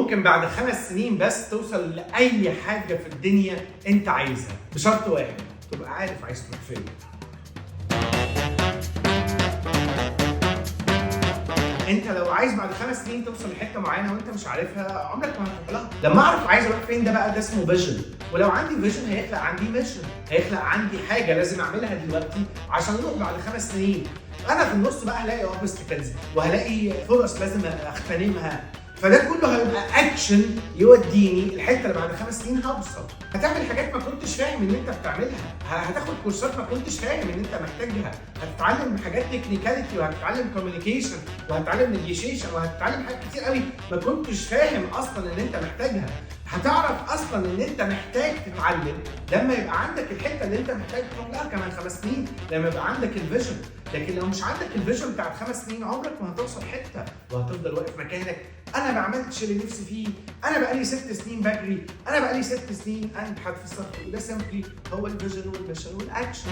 ممكن بعد 5 سنين بس توصل لاي حاجه في الدنيا انت عايزها، بشرط واحد، تبقى عارف عايز تروح فين. انت لو عايز بعد 5 سنين توصل لحته معينه وانت مش عارفها، عمرك ما هتروح لها. لما اعرف عايز اروح فين، ده بقى ده اسمه فيجن. ولو عندي فيجن هيخلق عندي ميشن، هيخلق عندي حاجه لازم اعملها دلوقتي عشان اروح بعد 5 سنين. انا في النص بقى هلاقي اوبستكلز وهلاقي فرص لازم اغتنمها، فده كله هيبقى اكشن يوديني الحته اللي بعد 5 سنين هوصل. هتعمل حاجات ما كنتش فاهم ان انت بتعملها، هتاخد كورسات ما كنتش فاهم ان انت محتاجها، هتتعلم حاجات تكنيكاليتي، وهتتعلم كوميونيكيشن، وهتتعلم نيجوشيشن، وهتتعلم حاجات كتير قوي ما كنتش فاهم اصلا ان انت محتاجها. هتعرف اصلا ان انت محتاج تتعلم لما يبقى عندك الحته اللي انت محتاج تروح لها كمان 5 سنين، لما يبقى عندك الفيجن. لكن لو مش عندك الفيجن بتاعت 5 سنين، عمرك ما هتوصل حته وهتفضل واقف مكانك. انا ما عملتش اللي نفسي فيه، انا بقالي 6 سنين بجري، انا بقالي 6 سنين انحت في الصف. وده سيمبلي هو الفيجن والميشن والاكشن.